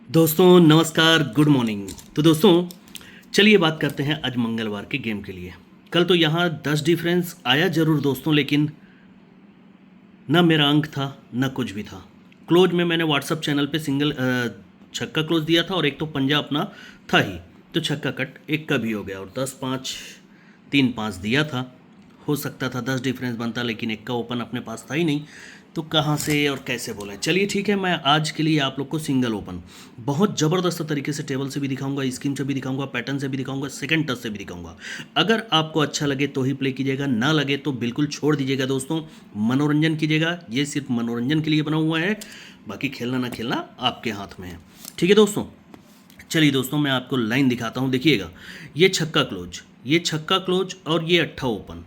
दोस्तों नमस्कार, good morning. तो दोस्तों चलिए बात करते हैं आज मंगलवार के गेम के लिए। कल तो यहाँ 10 डिफरेंस आया जरूर दोस्तों, लेकिन न मेरा अंक था न कुछ भी था। क्लोज में मैंने व्हाट्सअप चैनल पे सिंगल छक्का क्लोज दिया था और एक तो पंजा अपना था ही, तो छक्का कट एक का भी हो गया और 10-5 3-5 दिया था। हो सकता था 10 डिफरेंस बनता, लेकिन एक का ओपन अपने पास था ही नहीं, तो कहाँ से और कैसे बोलें। चलिए ठीक है, मैं आज के लिए आप लोग को सिंगल ओपन बहुत ज़बरदस्त तरीके से टेबल से भी दिखाऊंगा, स्कीम से भी दिखाऊंगा, पैटर्न से भी दिखाऊंगा, सेकंड टच से भी दिखाऊंगा। अगर आपको अच्छा लगे तो ही प्ले कीजिएगा, ना लगे तो बिल्कुल छोड़ दीजिएगा दोस्तों। मनोरंजन कीजिएगा, ये सिर्फ मनोरंजन के लिए बना हुआ है, बाकी खेलना ना खेलना आपके हाथ में है। ठीक है दोस्तों, चलिए दोस्तों मैं आपको लाइन दिखाता हूँ। देखिएगा, ये छक्का क्लोज, ये छक्का क्लोज और ये अट्ठा ओपन।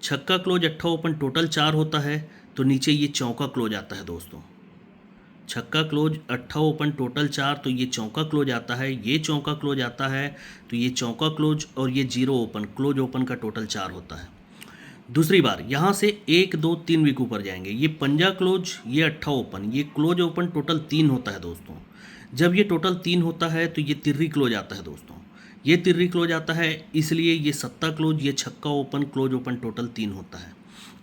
छक्का क्लोज अट्ठा ओपन टोटल 4 होता है, तो नीचे ये चौका क्लोज आता है दोस्तों। छक्का क्लोज अट्ठा ओपन टोटल 4, तो ये चौका क्लोज आता है, ये चौका क्लोज आता है, तो ये चौका क्लोज और ये जीरो ओपन क्लोज ओपन का टोटल 4 होता है। दूसरी बार यहाँ से 1 2 3 वीक ऊपर जाएंगे, ये पंजा क्लोज, ये अट्ठा ओपन, ये क्लोज ओपन टोटल 3 होता है दोस्तों। जब ये टोटल 3 होता है तो ये तिर्री क्लोज आता है दोस्तों। ये तिर्री क्लोज आता है, इसलिए ये सत्ता क्लोज, ये छक्का ओपन क्लोज ओपन टोटल 3 होता है।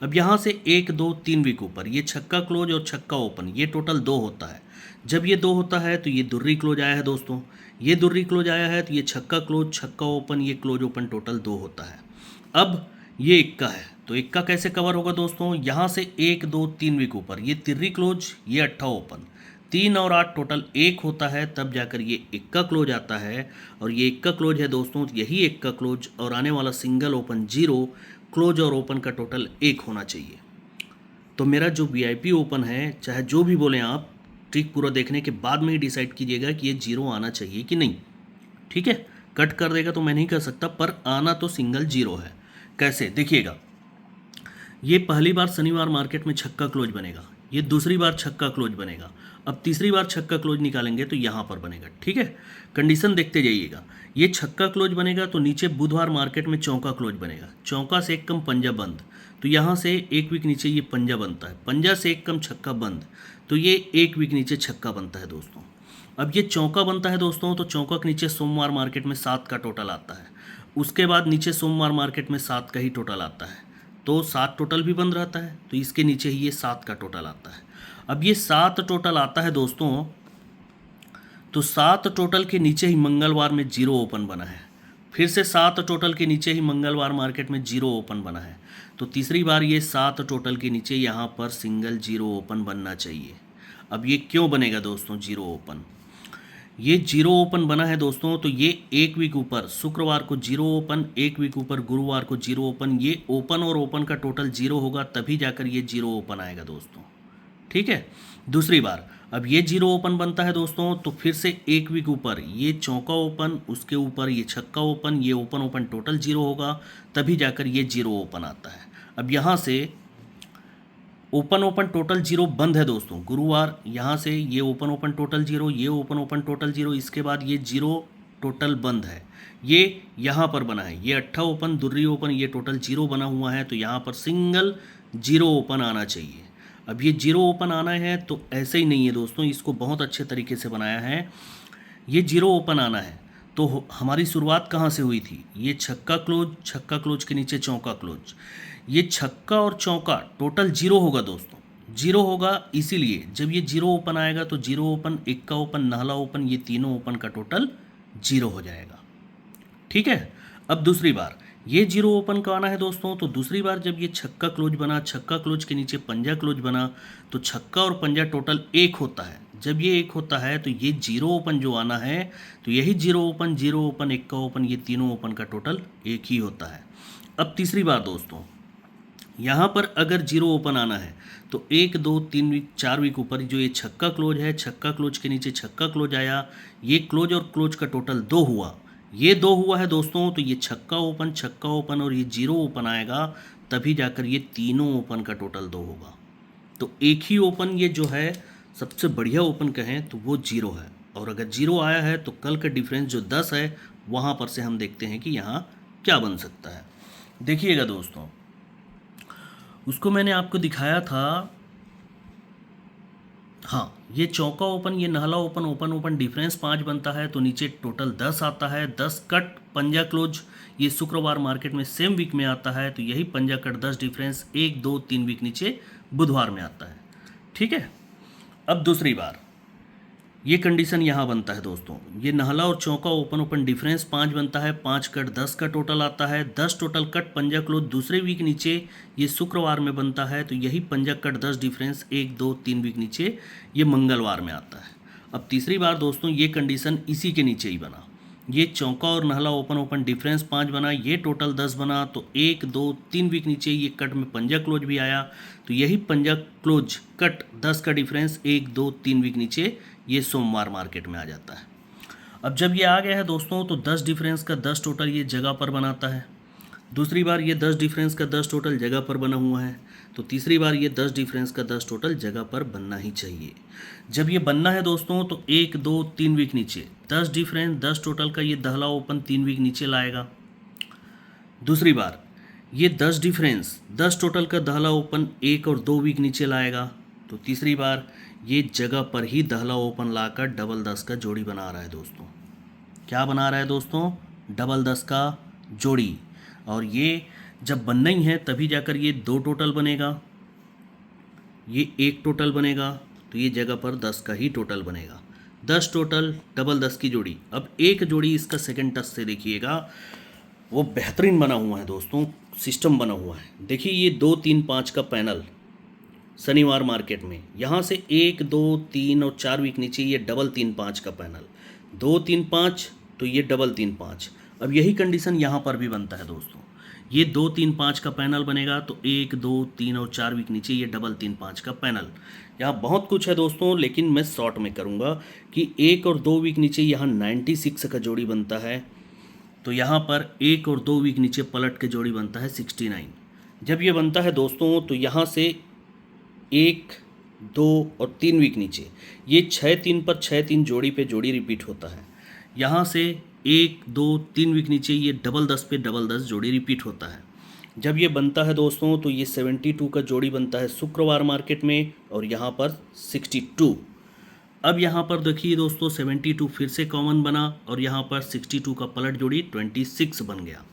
अब यहाँ से 1 2 3 वीक ऊपर ये छक्का क्लोज और छक्का ओपन, ये टोटल 2 होता है। जब ये 2 होता है तो ये दुर्री क्लोज आया है दोस्तों। ये दुर्री क्लोज आया है, तो ये छक्का क्लोज छक्का ओपन ये क्लोज ओपन टोटल 2 होता है। अब ये इक्का है, तो इक्का कैसे कवर होगा दोस्तों। यहाँ से 1 2 3 वीक ऊपर ये तिर्री क्लोज, ये अट्ठा ओपन, 3 और 8 टोटल 1 होता है, तब जाकर ये इक्का क्लोज आता है। और ये इक्का क्लोज है दोस्तों, यही इक्का क्लोज और आने वाला सिंगल ओपन 0, क्लोज और ओपन का टोटल 1 होना चाहिए। तो मेरा जो वीआईपी ओपन है, चाहे जो भी बोलें आप, ट्रिक पूरा देखने के बाद में ही डिसाइड कीजिएगा कि ये 0 आना चाहिए कि नहीं। ठीक है, कट कर देगा तो मैं नहीं कर सकता, पर आना तो सिंगल 0 है। कैसे देखिएगा, ये पहली बार शनिवार मार्केट में छक्का क्लोज बनेगा, ये दूसरी बार छक्का क्लोज बनेगा, अब तीसरी बार छक्का क्लोज निकालेंगे तो यहाँ पर बनेगा। ठीक है, कंडीशन देखते जाइएगा। ये छक्का क्लोज बनेगा तो नीचे बुधवार मार्केट में चौका क्लोज बनेगा, चौका से एक कम पंजा बंद, तो यहाँ से 1 वीक नीचे ये पंजा बनता है, पंजा से एक कम छक्का बंद, तो ये 1 वीक नीचे छक्का बनता है दोस्तों। अब ये चौका बनता है दोस्तों, तो चौका के नीचे सोमवार मार्केट में 7 का टोटल आता है, उसके बाद नीचे सोमवार मार्केट में 7 का ही टोटल आता है, तो 7 टोटल भी बंद रहता है, तो इसके नीचे ही ये 7 का टोटल आता है। अब ये 7 टोटल आता है दोस्तों, तो 7 टोटल के नीचे ही मंगलवार में 0 ओपन बना है, फिर से 7 टोटल के नीचे ही मंगलवार मार्केट में 0 ओपन बना है, तो तीसरी बार ये 7 टोटल के नीचे यहाँ पर सिंगल 0 ओपन बनना चाहिए। अब ये क्यों बनेगा दोस्तों 0 ओपन, ये 0 ओपन बना है दोस्तों, तो ये 1 वीक ऊपर शुक्रवार को 0 ओपन, 1 वीक ऊपर गुरुवार को 0 ओपन, ये ओपन और ओपन का टोटल 0 होगा, तभी जाकर ये 0 ओपन आएगा दोस्तों। ठीक है, दूसरी बार अब ये 0 ओपन बनता है दोस्तों, तो फिर से 1 वीक ऊपर ये चौका ओपन, उसके ऊपर ये छक्का ओपन, ये ओपन ओपन टोटल 0 होगा, तभी जाकर ये 0 ओपन आता है। अब यहाँ से ओपन ओपन टोटल 0 बंद है दोस्तों, गुरुवार यहाँ से ये ओपन ओपन टोटल 0, ये ओपन ओपन टोटल 0, इसके बाद ये 0 टोटल बंद है, ये यहाँ पर बना है, ये अट्ठा ओपन दुर्री ओपन, ये टोटल 0 बना हुआ है, तो यहाँ पर सिंगल 0 ओपन आना चाहिए। अब ये 0 ओपन आना है तो ऐसे ही नहीं है दोस्तों, इसको बहुत अच्छे तरीके से बनाया है। ये 0 ओपन आना है, तो हमारी शुरुआत कहाँ से हुई थी, ये छक्का क्लोज, छक्का क्लोज के नीचे चौका क्लोज, ये छक्का और चौका टोटल 0 होगा दोस्तों, 0 होगा, इसीलिए जब ये 0 ओपन आएगा तो 0 ओपन, इक्का ओपन, नाहला ओपन, ये तीनों ओपन का टोटल 0 हो जाएगा। ठीक है, अब दूसरी बार ये 0 ओपन का आना है दोस्तों, तो दूसरी बार जब ये छक्का क्लोज बना, छक्का क्लोज के नीचे पंजा क्लोज बना, तो छक्का और पंजा टोटल 1 होता है, जब ये 1 होता है तो ये 0 ओपन जो आना है, तो यही 0 ओपन, 0 ओपन, इक्का ओपन, ये तीनों ओपन का टोटल 1 ही होता है। अब तीसरी बार दोस्तों, यहाँ पर अगर 0 ओपन आना है तो 1 2 3 वीक 4 वीक ऊपर जो ये छक्का क्लोज है, छक्का क्लोज के नीचे छक्का क्लोज आया, ये क्लोज और क्लोज का टोटल 2 हुआ, ये 2 हुआ है दोस्तों, तो ये छक्का ओपन और ये 0 ओपन आएगा, तभी जाकर ये तीनों ओपन का टोटल 2 होगा। तो एक ही ओपन ये जो है सबसे बढ़िया ओपन कहें तो वो 0 है, और अगर 0 आया है तो कल का डिफरेंस जो 10 है, वहाँ पर से हम देखते हैं कि यहाँ क्या बन सकता है। देखिएगा दोस्तों, उसको मैंने आपको दिखाया था हाँ, ये चौका ओपन, ये नाला ओपन, ओपन ओपन डिफरेंस 5 बनता है, तो नीचे टोटल 10 आता है। 10 कट पंजा क्लोज, ये शुक्रवार मार्केट में सेम वीक में आता है, तो यही पंजा कट 10 डिफरेंस 1 2 3 वीक नीचे बुधवार में आता है। ठीक है। अब दूसरी बार ये कंडीशन यहाँ बनता है दोस्तों, ये नाला और चौका ओपन ओपन डिफरेंस 5 बनता है, 5 कट 10 का टोटल आता है। 10 टोटल कट पंजा क्लोज दूसरे वीक नीचे ये शुक्रवार में बनता है, तो यही पंजा कट 10 डिफरेंस 1 2 3 वीक नीचे ये मंगलवार में आता है। अब तीसरी बार दोस्तों ये कंडीशन इसी के नीचे ही बना, ये चौका और नाला ओपन ओपन डिफरेंस 5 बना, ये टोटल 10 बना, तो 1 2 3 वीक नीचे ये कट में पंजा क्लोज भी आया, तो यही पंजा क्लोज कट 10 का डिफरेंस 1 2 3 वीक नीचे ये सोमवार मार्केट में आ जाता है। अब जब ये आ गया है दोस्तों, तो 10 डिफरेंस का 10 टोटल ये जगह पर बनाता है। दूसरी बार ये 10 डिफरेंस का 10 टोटल जगह पर बना हुआ है, तो तीसरी बार ये 10 डिफरेंस का 10 टोटल जगह पर बनना ही चाहिए। जब ये बनना है दोस्तों, तो 1 2 3 वीक नीचे 10 डिफरेंस 10 टोटल का ये दहला ओपन 3 वीक नीचे लाएगा। दूसरी बार ये 10 डिफरेंस 10 टोटल का दहला ओपन 1 और 2 वीक नीचे लाएगा। तो तीसरी बार ये जगह पर ही दहला ओपन लाकर डबल 10 का जोड़ी बना रहा है दोस्तों। क्या बना रहा है दोस्तों? डबल 10 का जोड़ी। और ये जब बनना ही है तभी जाकर ये 2 टोटल बनेगा, ये 1 टोटल बनेगा, तो ये जगह पर 10 का ही टोटल बनेगा। 10 टोटल डबल 10 की जोड़ी। अब एक जोड़ी इसका सेकंड टच से देखिएगा, वो बेहतरीन बना हुआ है दोस्तों, सिस्टम बना हुआ है। देखिए ये 2 3 5 का पैनल शनिवार मार्केट में, यहाँ से 1 2 3 और 4 वीक नीचे ये डबल 3 5 का पैनल, 2 3 5, तो ये डबल 3 5। अब यही कंडीशन यहाँ पर भी बनता है दोस्तों, ये 2 3 5 का पैनल बनेगा, तो 1 2 3 और 4 वीक नीचे ये डबल 3 5 का पैनल। यहाँ बहुत कुछ है दोस्तों, लेकिन मैं शॉर्ट में करूँगा कि 1 और 2 वीक नीचे यहाँ 96 का जोड़ी बनता है, तो यहाँ पर 1 और 2 वीक नीचे पलट के जोड़ी बनता है 69। जब ये बनता है दोस्तों, तो यहाँ से 1 2 और 3 वीक नीचे ये 6 3 पर 6 3 जोड़ी पे जोड़ी रिपीट होता है। यहाँ से 1 2 3 वीक नीचे ये डबल 10 पे डबल 10 जोड़ी रिपीट होता है। जब ये बनता है दोस्तों, तो ये 72 का जोड़ी बनता है शुक्रवार मार्केट में, और यहाँ पर 62। अब यहाँ पर देखिए दोस्तों 72 फिर से कॉमन बना, और यहाँ पर 62 का पलट जोड़ी 26 बन गया।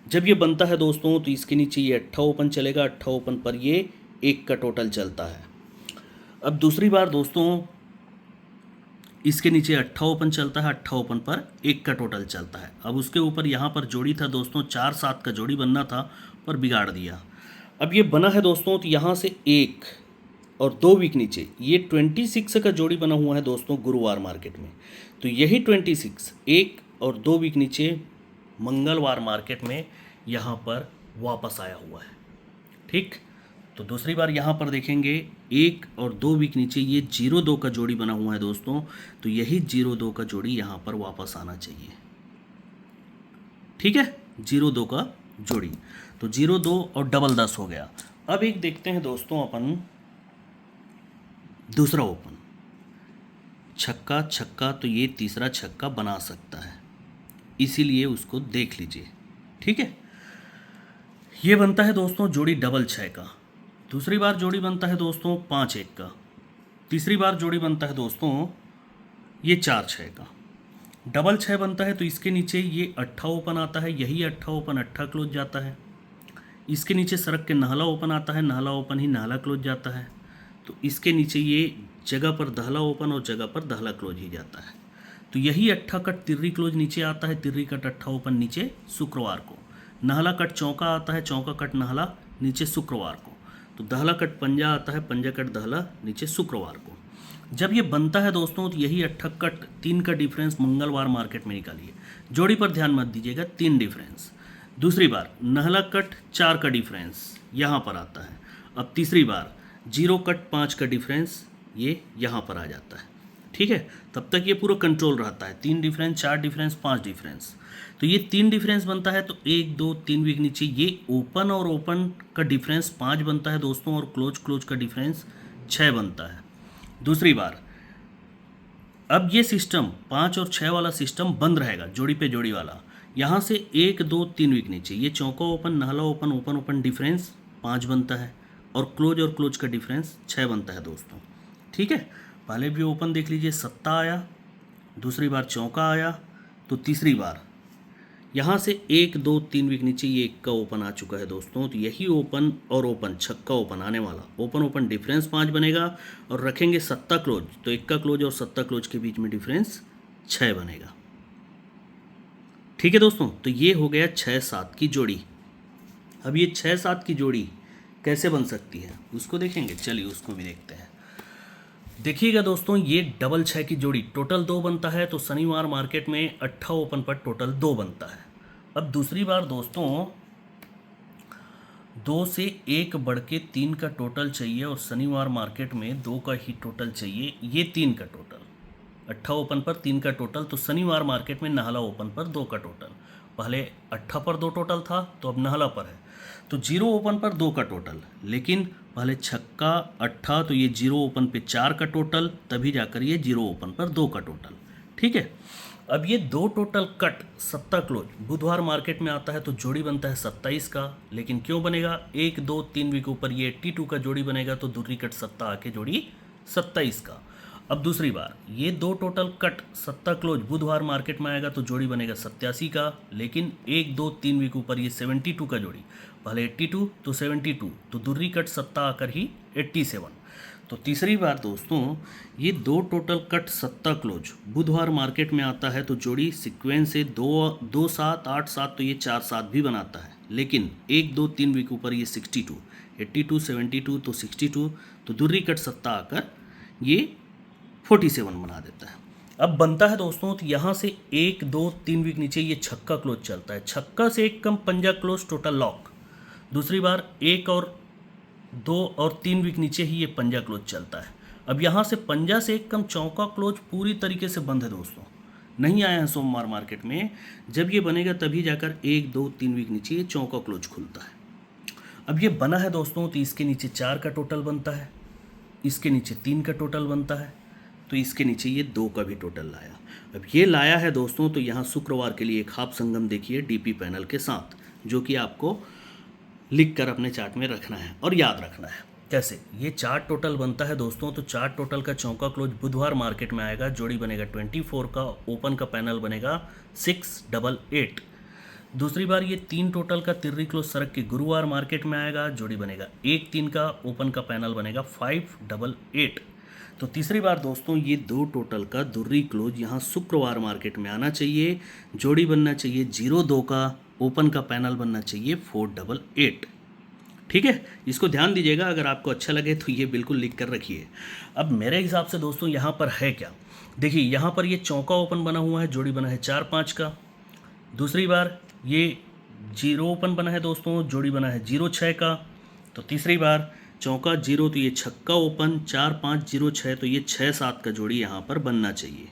जब ये बनता है दोस्तों, तो इसके नीचे ये 8 ओपन चलेगा, 8 ओपन पर ये 1 का टोटल चलता है। अब दूसरी बार दोस्तों इसके नीचे 8 ओपन चलता है, 8 ओपन पर 1 का टोटल चलता है। अब उसके ऊपर यहाँ पर जोड़ी था दोस्तों 4 7 का जोड़ी बनना था, पर बिगाड़ दिया। अब ये बना है दोस्तों, तो यहाँ से 1 और 2 वीक नीचे ये 26 का जोड़ी बना हुआ है दोस्तों गुरुवार मार्केट में, तो यही 26 1 और 2 वीक नीचे मंगलवार मार्केट में यहाँ पर वापस आया हुआ है। ठीक, तो दूसरी बार यहाँ पर देखेंगे 1 और 2 वीक नीचे ये 0 2 का जोड़ी बना हुआ है दोस्तों, तो यही 0 2 का जोड़ी यहाँ पर वापस आना चाहिए। ठीक है, 0 2 का जोड़ी, तो 0 2 और डबल 10 हो गया। अब एक देखते हैं दोस्तों अपन दूसरा ओपन, छक्का छक्का, तो ये तीसरा छक्का बना सकता है, इसीलिए उसको देख लीजिए। ठीक है, ये बनता है दोस्तों जोड़ी डबल 6 का। दूसरी बार जोड़ी बनता है दोस्तों 5 1 का। तीसरी बार जोड़ी बनता है दोस्तों ये 4 6 का। डबल 6 बनता है, तो इसके नीचे ये 8 ओपन आता है, यही 8 ओपन 8 क्लोज जाता है। इसके नीचे सरक के नाला ओपन आता है, नाला ओपन ही नाला क्लोज जाता है। तो इसके नीचे ये जगह पर दहला ओपन और जगह पर दहला क्लोज ही जाता है, तो यही 8 कट तिर्री क्लोज नीचे आता है, तिर्री कट 8 ओपन नीचे शुक्रवार को। नाहला कट चौका आता है, चौका कट नाहला नीचे शुक्रवार को। तो दहला कट पंजा आता है, पंजा कट दहला नीचे शुक्रवार को। जब ये बनता है दोस्तों, तो यही 8 कट 3 का डिफरेंस मंगलवार मार्केट में निकालिए। जोड़ी पर ध्यान मत दीजिएगा, 3 डिफरेंस। दूसरी बार नाहला कट 4 का डिफरेंस यहाँ पर आता है। अब तीसरी बार 0 कट 5 का डिफरेंस ये यहाँ पर आ जाता है। ठीक है, तब तक ये पूरा कंट्रोल रहता है। 3 डिफरेंस 4 डिफरेंस 5 डिफरेंस, तो ये 3 डिफरेंस बनता है, तो 1 2 3 वीक नीचे ये ओपन और ओपन का डिफरेंस 5 बनता है दोस्तों, और क्लोज क्लोज का डिफरेंस 6 बनता है। दूसरी बार अब ये सिस्टम 5 और 6 वाला सिस्टम बंद रहेगा, जोड़ी पे जोड़ी वाला। यहाँ से 1 2 3 वीक नीचे ये चौका ओपन नाहला ओपन ओपन ओपन डिफरेंस 5 बनता है, और क्लोज का डिफरेंस 6 बनता है दोस्तों। ठीक है, पहले भी ओपन देख लीजिए, सत्ता आया, दूसरी बार चौका आया, तो तीसरी बार यहाँ से 1 2 3 वीक नीचे ये इक्का ओपन आ चुका है दोस्तों। तो यही ओपन और ओपन, छक्का ओपन आने वाला, ओपन ओपन डिफरेंस 5 बनेगा और रखेंगे सत्ता क्लोज, तो इक्का क्लोज और सत्ता क्लोज के बीच में डिफरेंस 6 बनेगा। ठीक है दोस्तों, तो ये हो गया 6-7 की जोड़ी। अब ये 6-7 की जोड़ी कैसे बन सकती है उसको देखेंगे, चलिए उसको भी देखते हैं। देखिएगा दोस्तों, ये डबल 6 की जोड़ी टोटल 2 बनता है, तो शनिवार मार्केट में 8 ओपन पर टोटल 2 बनता है। अब दूसरी बार दोस्तों 2 से 1 बढ़ के 3 का टोटल चाहिए, और शनिवार मार्केट में 2 का ही टोटल चाहिए, ये 3 का टोटल, 8 ओपन पर 3 का टोटल, तो शनिवार मार्केट में नाहला ओपन पर 2 का टोटल। पहले 8 पर 2 टोटल था, तो अब नाहला पर है, तो 0 ओपन पर 2 का टोटल, लेकिन पहले छक्का 8, तो ये 0 ओपन पे 4 का टोटल, तभी जाकर ये 0 ओपन पर 2 का टोटल। ठीक है, अब ये 2 टोटल कट सत्ता क्लोज बुधवार मार्केट में आता है, तो जोड़ी बनता है 27 का, लेकिन क्यों बनेगा, 1 2 3 वीक ऊपर ये 82 का जोड़ी बनेगा, तो दूसरी कट सत्ता आके जोड़ी 27 का। अब दूसरी बार ये 2 टोटल कट सत्ता क्लोज बुधवार मार्केट में आएगा, तो जोड़ी बनेगा 87 का, लेकिन 1 2 3 वीक ऊपर ये 72 का जोड़ी, पहले 82 तो 72, तो दूसरी कट सत्ता आकर ही 87। तो तीसरी बार दोस्तों ये 2 टोटल कट सत्ता क्लोज बुधवार मार्केट में आता है, तो जोड़ी सीक्वेंस से 2 7 8 7, तो ये 4 7 भी बनाता है, लेकिन 1 2 3 वीक ऊपर ये 62 82 72, तो 62, तो दूसरी कट सत्ता आकर ये 47 बना देता है। अब बनता है दोस्तों, तो यहाँ से 1 2 3 वीक नीचे ये छक्का क्लोज चलता है, छक्का से 1 कम पंजा क्लोज टोटल लॉक। दूसरी बार 1 और 2 और 3 वीक नीचे ही ये पंजा क्लोज चलता है। अब यहाँ से पंजा से 1 कम चौका क्लोज पूरी तरीके से बंद है दोस्तों, नहीं आया है सोमवार मार्केट में। जब ये बनेगा तभी जाकर 1 2 3 वीक नीचे ये चौका क्लोज खुलता है। अब ये बना है दोस्तों, तो इसके नीचे 4 का टोटल बनता है, इसके नीचे 3 का टोटल बनता है, तो इसके नीचे ये 2 का भी टोटल लाया। अब ये लाया है दोस्तों, तो यहाँ शुक्रवार के लिए एक हाफ संगम देखिए डीपी पैनल के साथ, जो कि आपको लिख कर अपने चार्ट में रखना है और याद रखना है। कैसे ये 4 टोटल बनता है दोस्तों, तो 4 टोटल का चौका क्लोज बुधवार मार्केट में आएगा, जोड़ी बनेगा 24 का, ओपन का पैनल बनेगा 688। दूसरी बार ये 3 टोटल का तिर्री क्लोज सरक के गुरुवार मार्केट में आएगा, जोड़ी बनेगा 1 3 का, ओपन का पैनल बनेगा 588। तो तीसरी बार दोस्तों ये 2 टोटल का दुर्री क्लोज यहाँ शुक्रवार मार्केट में आना चाहिए, जोड़ी बनना चाहिए 0 2 का, ओपन का पैनल बनना चाहिए 488। ठीक है, इसको ध्यान दीजिएगा, अगर आपको अच्छा लगे तो ये बिल्कुल लिख कर रखिए। अब मेरे हिसाब से दोस्तों यहाँ पर है क्या, देखिए यहाँ पर ये चौका ओपन बना हुआ है, जोड़ी बना है 4 5 का। दूसरी बार ये 0 ओपन बना है दोस्तों, जोड़ी बना है 0 6 का। तो तीसरी बार चौका 0, तो ये छक्का ओपन 4 5 0 6, तो ये 6 7 का जोड़ी यहाँ पर बनना चाहिए।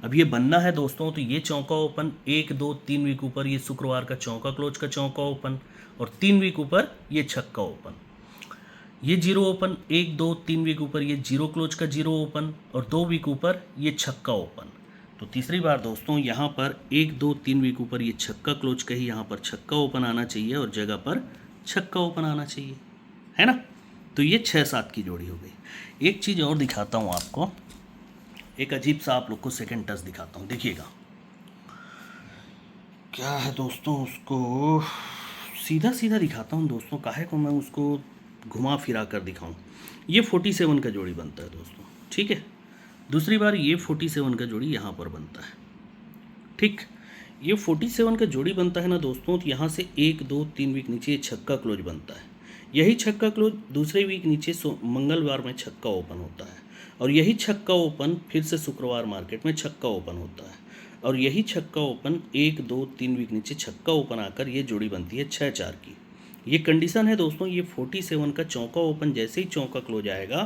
अब ये बनना है दोस्तों, तो ये चौका ओपन 1 2 3 वीक ऊपर ये शुक्रवार का चौका क्लोज का चौका ओपन, और 3 वीक ऊपर ये छक्का ओपन, ये 0 ओपन 1 2 3 वीक ऊपर ये 0 क्लोज का 0 ओपन, और 2 वीक ऊपर ये छक्का ओपन। तो तीसरी बार दोस्तों यहाँ पर 1 2 3 वीक ऊपर ये छक्का क्लोज का ही यहाँ पर छक्का ओपन आना चाहिए, और जगह पर छक्का ओपन आना चाहिए, है ना। तो ये 6 7 की जोड़ी हो गई। एक चीज़ और दिखाता हूँ आपको, एक अजीब सा आप लोग को सेकंड टच दिखाता हूँ, देखिएगा क्या है दोस्तों। उसको सीधा सीधा दिखाता हूँ दोस्तों, काहे को मैं उसको घुमा फिरा कर दिखाऊँ। ये 47 का जोड़ी बनता है दोस्तों, ठीक है। दूसरी बार ये 47 का जोड़ी यहाँ पर बनता है, ठीक। ये 47 का जोड़ी बनता है ना दोस्तों, तो यहाँ से 1 2 3 वीक नीचे ये छक्का क्लोज बनता है। यही छक्का क्लोज दूसरे वीक नीचे मंगलवार में छक्का ओपन होता है, और यही छक्का ओपन फिर से शुक्रवार मार्केट में छक्का ओपन होता है, और यही छक्का ओपन 1 2 3 वीक नीचे छक्का ओपन आकर ये जोड़ी बनती है 6 4 की। ये कंडीशन है दोस्तों। ये 47 का चौका ओपन जैसे ही चौका क्लोज आएगा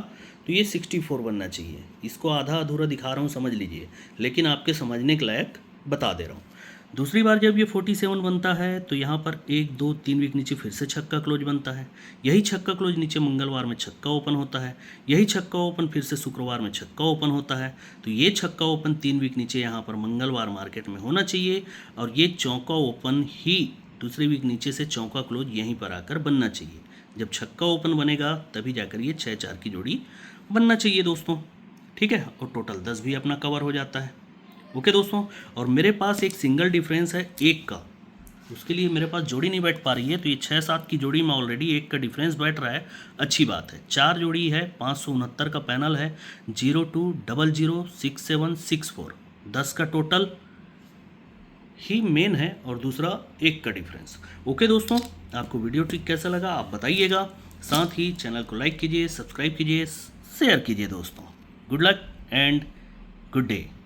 तो ये 64 बनना चाहिए। इसको आधा अधूरा दिखा रहा हूँ, समझ लीजिए, लेकिन आपके समझने के लायक बता दे रहा हूँ। दूसरी बार जब ये 47 बनता है तो यहाँ पर 1 2 3 वीक नीचे फिर से छक्का क्लोज बनता है। यही छक्का क्लोज नीचे मंगलवार में छक्का ओपन होता है, यही छक्का ओपन फिर से शुक्रवार में छक्का ओपन होता है। तो ये छक्का ओपन 3 वीक नीचे यहाँ पर मंगलवार मार्केट में होना चाहिए, और ये चौका ओपन ही दूसरे वीक नीचे से चौका क्लोज यहीं पर आकर बनना चाहिए। जब छक्का ओपन बनेगा तभी जाकर ये 6 4 की जोड़ी बनना चाहिए दोस्तों, ठीक है, और टोटल 10 भी अपना कवर हो जाता है। ओके दोस्तों, और मेरे पास एक सिंगल डिफरेंस है 1 का, उसके लिए मेरे पास जोड़ी नहीं बैठ पा रही है, तो ये 6-7 की जोड़ी में ऑलरेडी 1 का डिफरेंस बैठ रहा है, अच्छी बात है। 4 जोड़ी है, 569 का पैनल है, 02006764, 10 का टोटल ही मेन है और दूसरा 1 का डिफरेंस। ओके दोस्तों, आपको वीडियो ट्रिक कैसा लगा आप बताइएगा, साथ ही चैनल को लाइक कीजिए, सब्सक्राइब कीजिए, शेयर कीजिए दोस्तों। Good luck and good day.